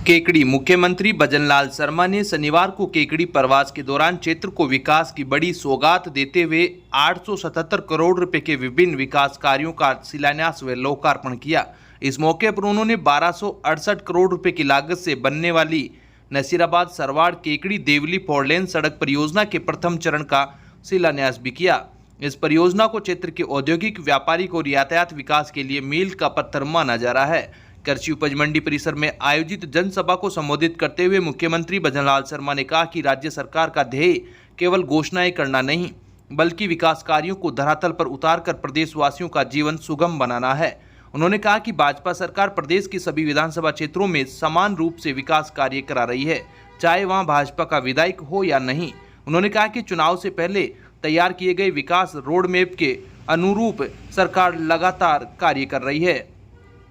केकड़ी। मुख्यमंत्री भजनलाल शर्मा ने शनिवार को केकड़ी प्रवास के दौरान क्षेत्र को विकास की बड़ी सौगात देते हुए 877 करोड़ रुपए के विभिन्न विकास कार्यों का शिलान्यास व लोकार्पण किया। इस मौके पर उन्होंने 1268 करोड़ रुपए की लागत से बनने वाली नसीराबाद सरवाड़ केकड़ी देवली फोरलेन सड़क परियोजना के प्रथम चरण का शिलान्यास भी किया। इस परियोजना को क्षेत्र के औद्योगिक, व्यापारिक और यातायात विकास के लिए मील का पत्थर माना जा रहा है। कृषि उपज मंडी परिसर में आयोजित जनसभा को संबोधित करते हुए मुख्यमंत्री भजनलाल शर्मा ने कहा कि राज्य सरकार का ध्येय केवल घोषणाएं करना नहीं, बल्कि विकास कार्यों को धरातल पर उतारकर प्रदेशवासियों का जीवन सुगम बनाना है। उन्होंने कहा कि भाजपा सरकार प्रदेश की सभी विधानसभा क्षेत्रों में समान रूप से विकास कार्य करा रही है, चाहे वहां भाजपा का विधायक हो या नहीं। उन्होंने कहा कि चुनाव से पहले तैयार किए गए विकास रोड मैप के अनुरूप सरकार लगातार कार्य कर रही है।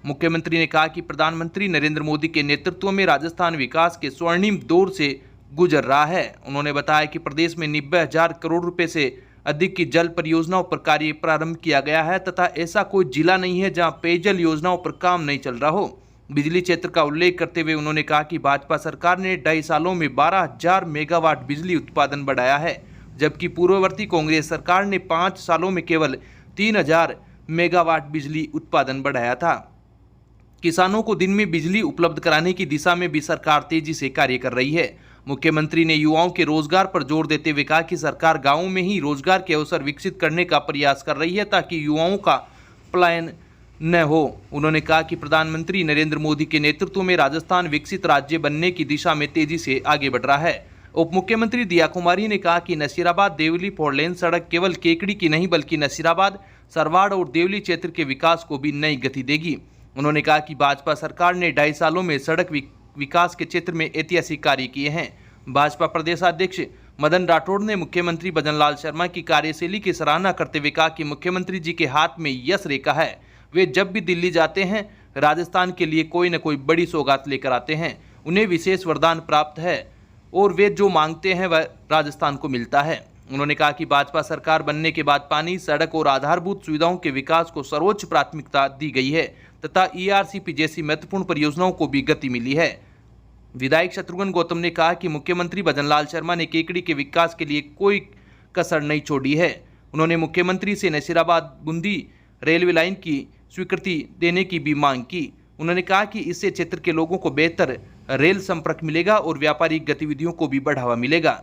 मुख्यमंत्री ने कहा कि प्रधानमंत्री नरेंद्र मोदी के नेतृत्व में राजस्थान विकास के स्वर्णिम दौर से गुजर रहा है। उन्होंने बताया कि प्रदेश में 90,000 करोड़ रुपए से अधिक की जल परियोजनाओं पर कार्य प्रारंभ किया गया है तथा ऐसा कोई जिला नहीं है जहां पेयजल योजनाओं पर काम नहीं चल रहा हो। बिजली क्षेत्र का उल्लेख करते हुए उन्होंने कहा कि भाजपा सरकार ने 2.5 सालों में 12,000 मेगावाट बिजली उत्पादन बढ़ाया है, जबकि पूर्ववर्ती कांग्रेस सरकार ने 5 सालों में केवल 3,000 मेगावाट बिजली उत्पादन बढ़ाया था। किसानों को दिन में बिजली उपलब्ध कराने की दिशा में भी सरकार तेजी से कार्य कर रही है। मुख्यमंत्री ने युवाओं के रोजगार पर जोर देते हुए कहा कि सरकार गांवों में ही रोजगार के अवसर विकसित करने का प्रयास कर रही है ताकि युवाओं का पलायन न हो। उन्होंने कहा कि प्रधानमंत्री नरेंद्र मोदी के नेतृत्व में राजस्थान विकसित राज्य बनने की दिशा में तेजी से आगे बढ़ रहा है। उप मुख्यमंत्री दिया कुमारी ने कहा कि नसीराबाद देवली फोरलेन सड़क केवल केकड़ी की नहीं बल्कि नसीराबाद, सरवाड़ और देवली क्षेत्र के विकास को भी नई गति देगी। उन्होंने कहा कि भाजपा सरकार ने 2.5 सालों में सड़क विकास के क्षेत्र में ऐतिहासिक कार्य किए हैं। भाजपा प्रदेशाध्यक्ष मदन राठौड़ ने मुख्यमंत्री भजनलाल शर्मा की कार्यशैली की सराहना करते हुए कहा कि मुख्यमंत्री जी के हाथ में यश रेखा है। वे जब भी दिल्ली जाते हैं राजस्थान के लिए कोई न कोई बड़ी सौगात लेकर आते हैं। उन्हें विशेष वरदान प्राप्त है और वे जो मांगते हैं वह राजस्थान को मिलता है। उन्होंने कहा कि भाजपा सरकार बनने के बाद पानी, सड़क और आधारभूत सुविधाओं के विकास को सर्वोच्च प्राथमिकता दी गई है तथा ERCP जैसी महत्वपूर्ण परियोजनाओं को भी गति मिली है। विधायक शत्रुघ्न गौतम ने कहा कि मुख्यमंत्री भजनलाल शर्मा ने केकड़ी के विकास के लिए कोई कसर नहीं छोड़ी है। उन्होंने मुख्यमंत्री से नसीराबाद बूंदी रेलवे लाइन की स्वीकृति देने की भी मांग की। उन्होंने कहा कि इससे क्षेत्र के लोगों को बेहतर रेल संपर्क मिलेगा और व्यापारिक गतिविधियों को भी बढ़ावा मिलेगा।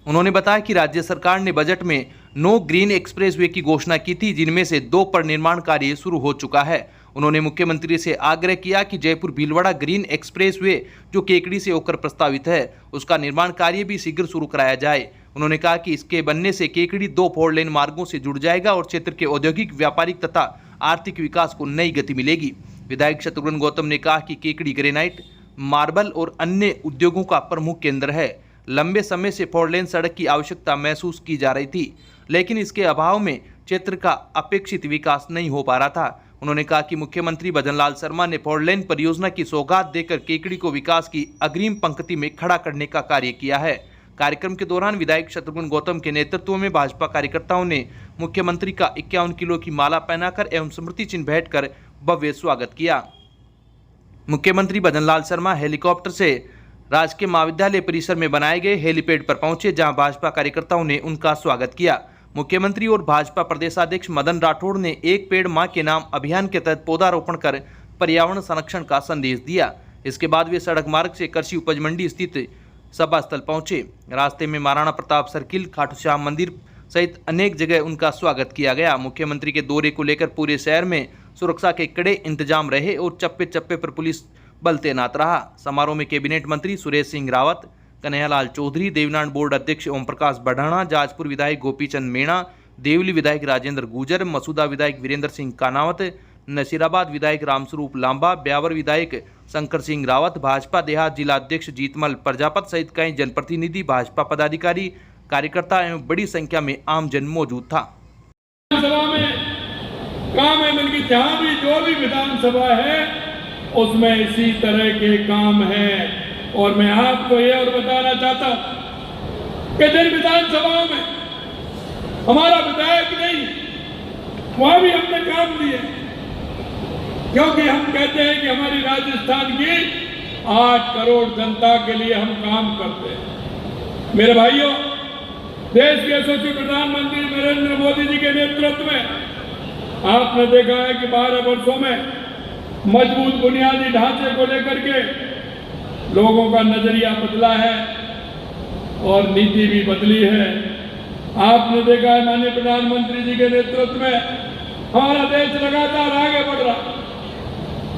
उन्होंने बताया कि राज्य सरकार ने बजट में 9 ग्रीन एक्सप्रेसवे की घोषणा की थी, जिनमें से 2 पर निर्माण कार्य शुरू हो चुका है। उन्होंने मुख्यमंत्री से आग्रह किया कि जयपुर भीलवाड़ा ग्रीन एक्सप्रेसवे जो केकड़ी से होकर प्रस्तावित है, उसका निर्माण कार्य भी शीघ्र शुरू कराया जाए। उन्होंने कहा कि इसके बनने से केकड़ी 2 4 लेन मार्गों से जुड़ जाएगा और क्षेत्र के औद्योगिक, व्यापारिक तथा आर्थिक विकास को नई गति मिलेगी। विधायक शत्रुघ्न गौतम ने कहा कि केकड़ी ग्रेनाइट, मार्बल और अन्य उद्योगों का प्रमुख केंद्र है। लंबे समय से 4 लेन सड़क की आवश्यकता महसूस की जा रही थी, लेकिन इसके अभाव में क्षेत्र का अपेक्षित विकास नहीं हो पा रहा था। उन्होंने कहा कि मुख्यमंत्री भजनलाल शर्मा ने 4 लेन परियोजना की सौगात देकर केकड़ी को विकास की अग्रिम पंक्ति में खड़ा करने का कार्य किया है। कार्यक्रम के दौरान विधायक शत्रुघ्न गौतम के नेतृत्व में भाजपा कार्यकर्ताओं ने मुख्यमंत्री का 51 किलो की माला पहनाकर एवं स्मृति चिन्ह भेंटकर भव्य स्वागत किया। मुख्यमंत्री भजनलाल शर्मा हेलीकॉप्टर से राजकीय महाविद्यालय परिसर में बनाए गए हेलीपैड पर पहुंचे, जहां भाजपा कार्यकर्ताओं ने उनका स्वागत किया। मुख्यमंत्री और भाजपा प्रदेशाध्यक्ष मदन राठौड़ ने एक पेड़ मां के नाम अभियान के तहत पौधारोपण कर पर्यावरण संरक्षण का संदेश दिया। इसके बाद वे सड़क मार्ग से कृषि उपज मंडी स्थित सभा स्थल पहुंचे। रास्ते में महाराणा प्रताप सर्किल, खाटू श्याम मंदिर सहित अनेक जगह उनका स्वागत किया गया। मुख्यमंत्री के दौरे को लेकर पूरे शहर में सुरक्षा के कड़े इंतजाम रहे और चप्पे चप्पे पर पुलिस बल तैनात रहा। समारोह में कैबिनेट मंत्री सुरेश सिंह रावत, कन्हैयालाल चौधरी, देवनारायण बोर्ड अध्यक्ष ओम प्रकाश बढ़ाना, जाजपुर विधायक गोपीचंद मीणा, देवली विधायक राजेंद्र गुजर, मसूदा विधायक वीरेंद्र सिंह कानावत, नसीराबाद विधायक रामस्वरूप लांबा, ब्यावर विधायक शंकर सिंह रावत, भाजपा देहात जिला अध्यक्ष जीतमल प्रजापत सहित कई जनप्रतिनिधि, भाजपा पदाधिकारी, कार्यकर्ता एवं बड़ी संख्या में आमजन मौजूद था। जहाँ भी जो भी विधानसभा है उसमें इसी तरह के काम हैं और मैं आपको ये और बताना चाहता हूं कि जिन विधानसभाओं में हमारा विधायक नहीं, वहां भी हमने काम दिए, क्योंकि हम कहते हैं कि हमारी राजस्थान की 8 करोड़ जनता के लिए हम काम करते हैं। मेरे भाइयों, देश के यशस्वी प्रधानमंत्री नरेंद्र मोदी जी के नेतृत्व में आपने देखा है कि 12 वर्षों में मजबूत बुनियादी ढांचे को लेकर के लोगों का नजरिया बदला है और नीति भी बदली है। आपने देखा है माननीय प्रधानमंत्री जी के नेतृत्व में हमारा देश लगातार आगे बढ़ रहा।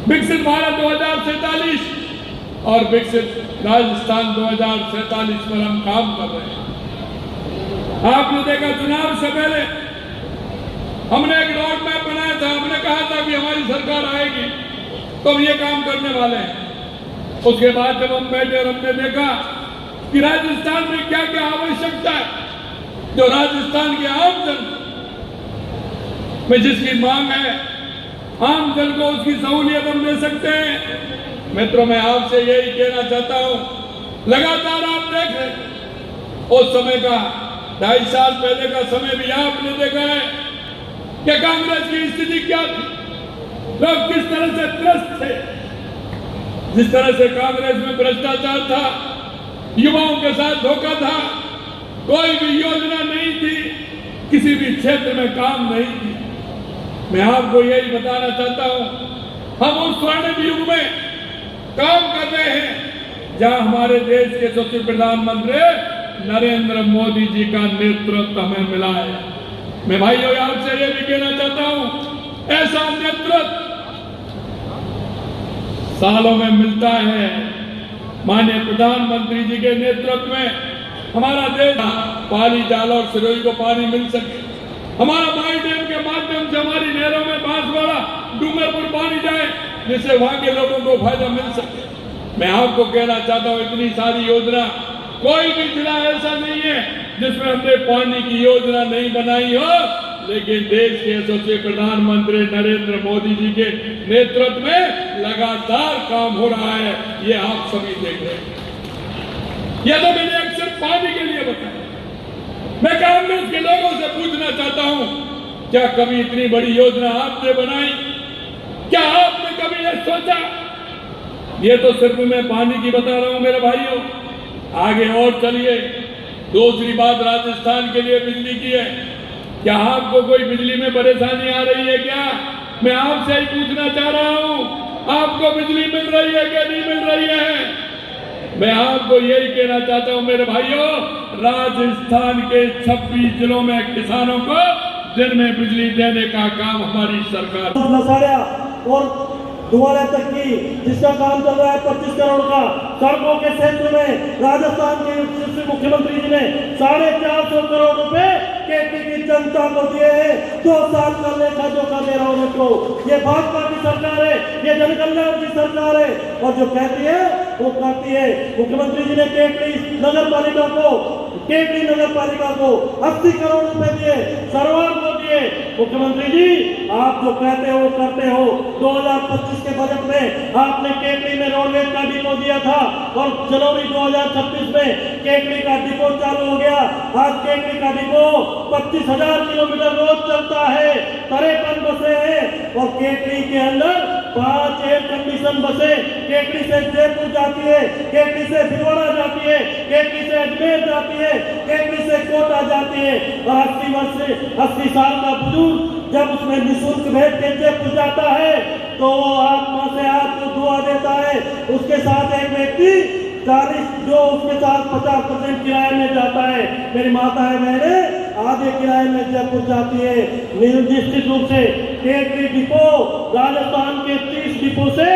विकसित भारत 2047 और विकसित राजस्थान 2047 पर हम काम कर रहे हैं। आपने देखा चुनाव से पहले हमने एक रोड मैप बनाया था। हमने कहा था कि हमारी सरकार आएगी तो हम ये काम करने वाले हैं। उसके बाद जब हम बैठे और हमने देखा कि राजस्थान में क्या क्या आवश्यकता है, जो राजस्थान के आम जन में जिसकी मांग है, आम जन को उसकी सहूलियत हम दे सकते हैं। मित्रों, मैं आपसे यही कहना चाहता हूं, लगातार आप देख रहे उस समय का 2.5 साल पहले का समय भी आपने देखा है कि कांग्रेस की स्थिति क्या थी, लोग किस तरह से त्रस्त थे। जिस तरह से कांग्रेस में भ्रष्टाचार था, युवाओं के साथ धोखा था, कोई भी योजना नहीं थी, किसी भी क्षेत्र में काम नहीं थी। मैं आपको यही बताना चाहता हूं, हम उस स्वर्णिम युग में काम कर रहे हैं जहां हमारे देश के यशस्वी प्रधानमंत्री नरेंद्र मोदी जी का नेतृत्व हमें मिला है। मैं भाइयों आपसे ये भी कहना चाहता हूं, ऐसा नेतृत्व सालों में मिलता है। माननीय प्रधानमंत्री जी के नेतृत्व में हमारा देश पानी जाल और सिरोही को पानी मिल सके, हमारा माई डैम के माध्यम से हमारी नहरों में बांसवाड़ा डूंगरपुर पानी जाए, जिससे वहां के लोगों को फायदा मिल सके। मैं आपको कहना चाहता हूं, इतनी सारी योजना, कोई भी जिला ऐसा नहीं है जिसमें हमने पानी की योजना नहीं बनाई हो। लेकिन देश के यशस्वी प्रधानमंत्री नरेंद्र मोदी जी के नेतृत्व में लगातार काम हो रहा है, ये आप सभी देख रहे हैं। यह तो मैंने अक्सर पानी के लिए बताया। मैं कांग्रेस के लोगों से पूछना चाहता हूं, क्या कभी इतनी बड़ी योजना आपने बनाई? क्या आपने कभी यह सोचा? ये तो सिर्फ मैं पानी की बता रहा हूं मेरे भाइयों। आगे और चलिए, दूसरी बात राजस्थान के लिए बिजली की है। क्या आपको कोई बिजली में परेशानी आ रही है क्या? मैं आपसे ही पूछना चाह रहा हूं, आपको बिजली मिल रही है क्या नहीं मिल रही है? मैं आपको यही कहना चाहता हूं मेरे भाइयों, राजस्थान के 26 जिलों में किसानों को दिन में बिजली देने का काम हमारी सरकार नसाड़िया और दुआले तक की जिसका काम चल रहा है 25 करोड़ का। सड़कों के क्षेत्र में राजस्थान के मुख्यमंत्री जी ने 450 करोड़ रुपए केटी की जनता को दिए हैं। 2 साल का लेखा जोखा दे रहा हूं को। ये भाजपा की सरकार है, ये जनकल्याण की सरकार है, और जो कहती है वो करती है। मुख्यमंत्री जी ने केटी नगर पालिका को 80 करोड़ रुपए दिए, सरवार को दिए। मुख्यमंत्री जी, आप जो कहते हो वो करते हो। 2025 के बजट में आपने केटी में रोडवेज का डिपो दिया था और जनवरी 2026 में केटी का डिपो चालू हो गया। आज केटी का डिपो 25,000 किलोमीटर रोज चलता है, 53 बसें हैं और केटी के अंदर 5 एयर कंडीशन बसें केटी से जयपुर जाती है, केटी से भिलवाड़ा जाती है, केटी से अजमेर जाती है, केटी से कोटा जाती है। और 80 साल का बुजुर्ग जब उसमें निःशुल्क भेंट के जयपुर जाता है तो वो आत्मा से आपको दुआ देता है। उसके साथ एक व्यक्ति 40 जो उसके साथ 50% किराए में जाता है। मेरी माता है, बहने आधे किराए में जयपुर जाती है। निश्चित रूप से केटी डिपो राजस्थान के 30 डिपो से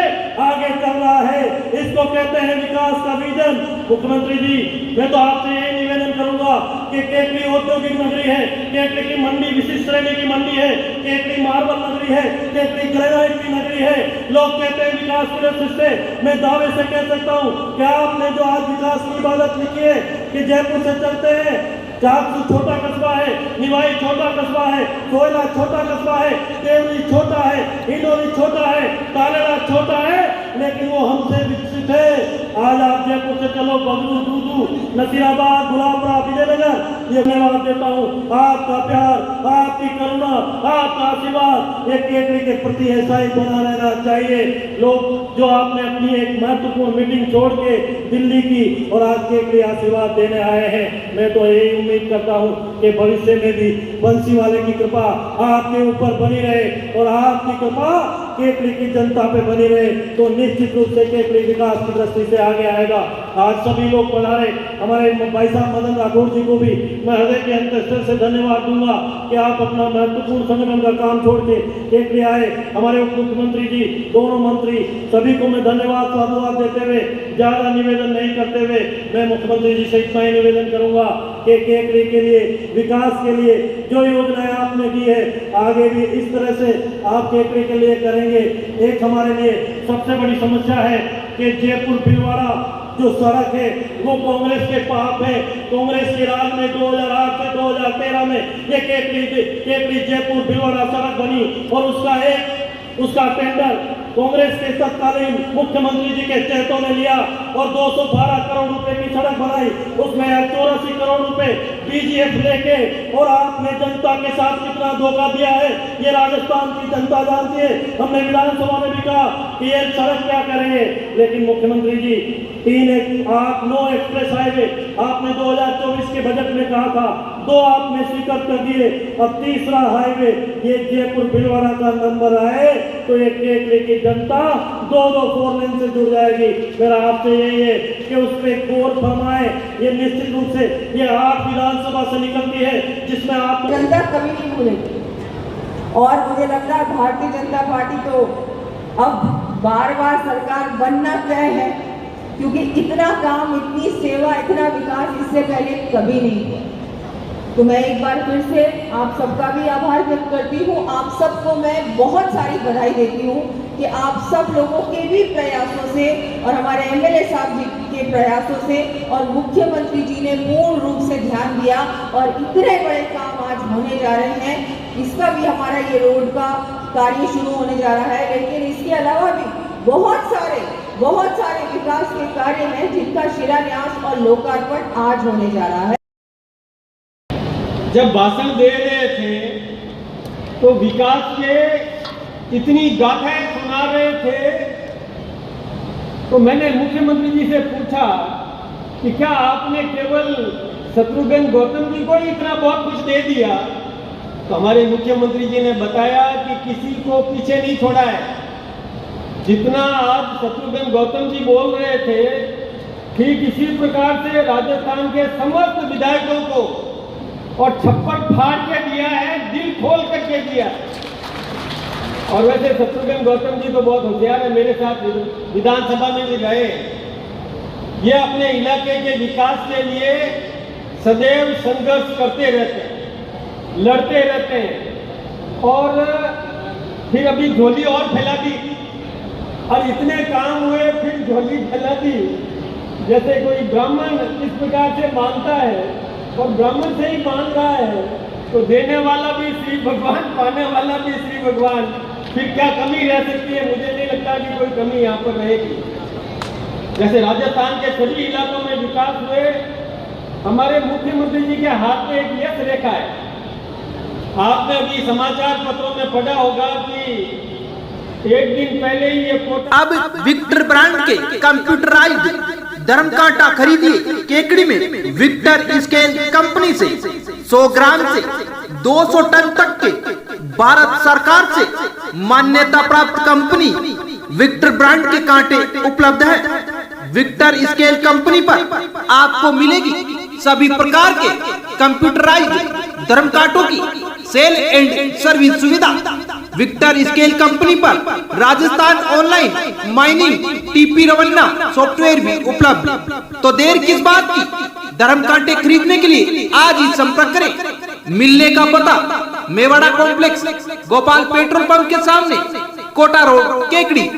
आगे चल रहा है। इसको कहते हैं विकास का विजन। मुख्यमंत्री जी, मैं तो आपसे यही निवेदन करूंगा कि केटी औद्योगिक नगरी है, केटी की मंडी विशिष्ट श्रेणी की मंडी है, केटी मार्बल नगरी है, केटी ग्रेनाइट की नगरी है। लोग कहते हैं विकास के दृष्टि से मैं दावे से कह सकता हूं कि आपने जो आज विकास की इबादत लिखी है कि जयपुर से चलते हैं, चाकसू छोटा कस्बा है, निवाई छोटा कस्बा है, कोयला छोटा कस्बा है, देवरी छोटा है, इंडोरी छोटा है, तालेड़ा छोटा है, लेकिन वो हमसे विकसित है। आज आप जयपुर से चलो बगरू, दूदू, नसीराबाद, गुलाबरा, विजयनगर, ये धन्यवाद देता हूँ। आपका प्यार, आपकी करुणा, आपका आशीर्वाद एक केकड़ी के प्रति ऐसा ही बना रहना चाहिए। लोग जो आपने अपनी एक महत्वपूर्ण मीटिंग छोड़ के दिल्ली की और आज केकड़ी आशीर्वाद देने आए हैं, मैं तो यही उम्मीद करता हूँ कि भविष्य में भी बंसी वाले की कृपा आपके ऊपर बनी रहे और आपकी कृपा केकड़ी की जनता पे बनी रहे, तो निश्चित रूप से केकड़ी विकास की दृष्टि से आगे आएगा। आज सभी लोग पधारे, हमारे भाई साहब मदन राठौर जी को भी मैं हृदय के अंतस्तर से धन्यवाद दूंगा कि आप अपना महत्वपूर्ण संगठन का काम छोड़ के केकड़ी आए। हमारे उप मुख्यमंत्री जी, दोनों मंत्री, सभी को मैं धन्यवाद साधुवाद देते हुए ज्यादा निवेदन नहीं करते हुए मैं मुख्यमंत्री जी से इतना ही निवेदन करूंगा कि केकड़ी के लिए, विकास के लिए जो योजनाएं आपने दी है, आगे भी इस तरह से आप केकड़ी के लिए करेंगे। एक हमारे लिए सबसे बड़ी समस्या है कि जयपुर भीलवाड़ा जो सड़क है वो कांग्रेस के पाप है। कांग्रेस के राज में 2008 से 2013 में ये केकड़ी जयपुर भीलवाड़ा सड़क बनी और उसका टेंडर कांग्रेस के तत्कालीन मुख्यमंत्री जी के चेहतों ने लिया और 212 करोड़ रुपए की सड़क बनाई। उसमें 84 करोड़ रुपए बीजीएफ लेके, और आपने जनता के साथ कितना धोखा दिया है ये राजस्थान की जनता जानती है। हमने विधानसभा में भी कहा कि ये सड़क क्या करेंगे, लेकिन मुख्यमंत्री जी 9 एक्सप्रेस हाईवे आपने 2024 के बजट में कहा था, 2 आपने स्वीकार कर दिए, अब तीसरा हाईवे ये जयपुर भीलवाड़ा का नंबर आए तो ये केकड़ी की जनता 2 4 लेन से जुड़ जाएगी। मेरा आपसे यही है कि उस पर गौर फरमाए। ये निश्चित रूप से ये 8 विधानसभा से निकलती है जिसमें आप जनता कभी नहीं भूलेगी। और मुझे लगता है भारतीय जनता पार्टी तो अब बार सरकार बनना तय है, क्योंकि इतना काम, इतनी सेवा, इतना विकास इससे पहले कभी नहीं हुआ। तो मैं एक बार फिर से आप सबका भी आभार व्यक्त करती हूँ। आप सबको मैं बहुत सारी बधाई देती हूँ कि आप सब लोगों के भी प्रयासों से और हमारे एमएलए साहब जी के प्रयासों से और मुख्यमंत्री जी ने पूर्ण रूप से ध्यान दिया और इतने बड़े काम आज होने जा रहे हैं। इसका भी हमारा ये रोड का कार्य शुरू होने जा रहा है, लेकिन इसके अलावा भी बहुत सारे विकास के कार्य हैं जिनका शिलान्यास और लोकार्पण आज होने जा रहा है। जब भाषण दे रहे थे तो विकास के इतनी गाथाएं सुना रहे थे, तो मैंने मुख्यमंत्री जी से पूछा कि क्या आपने केवल शत्रुघ्न गौतम जी को ही इतना बहुत कुछ दे दिया? तो हमारे मुख्यमंत्री जी ने बताया कि किसी को पीछे नहीं छोड़ा है। जितना आज शत्रुघ्न गौतम जी बोल रहे थे, ठीक इसी प्रकार से राजस्थान के समस्त विधायकों को और छप्पर फाड़ के दिया है, दिल खोल करके दिया। और वैसे शत्रुघ्न गौतम जी तो बहुत होशियार है, मेरे साथ विधानसभा में भी रहे। ये अपने इलाके के विकास के लिए सदैव संघर्ष करते रहते हैं, लड़ते रहते हैं, और फिर अभी झोली और फैला दी। और इतने काम हुए फिर झोली फैला दी। जैसे कोई ब्राह्मण इस प्रकार से मांगता है और ब्राह्मण से ही मांग रहा है, तो देने वाला भी श्री भगवान, पाने वाला भी श्री भगवान। फिर क्या कमी रह सकती है? मुझे नहीं लगता कि कोई कमी यहाँ पर रहेगी। जैसे राजस्थान के सभी इलाकों में विकास हुए, हमारे मुख्यमंत्री जी के हाथ में एक यश रेखा है। आपने अभी समाचार पत्रों में पढ़ा होगा कि एक दिन पहले ही ये फोटो, अब विक्टर ब्रांड के कंप्यूटराइज्ड धर्म कांटा खरीदिए केकड़ी में विक्टर स्केल कंपनी से 100 ग्राम से 200 टन तक के भारत सरकार से मान्यता प्राप्त कंपनी विक्टर ब्रांड के कांटे उपलब्ध है। विक्टर स्केल कंपनी पर आपको मिलेगी सभी प्रकार के कंप्यूटराइज्ड धर्म कांटों की सेल एंड सर्विस सुविधा। विक्टर स्केल कंपनी पर Rajasthan online mining TP Revanna software भी उपलब्ध। तो देर किस बात की, धर्म कांटे खरीदने के लिए आज ही संपर्क करें। मिलने का पता Mewada complex, Gopal petrol pump के सामने, कोटा रोड, केकड़ी।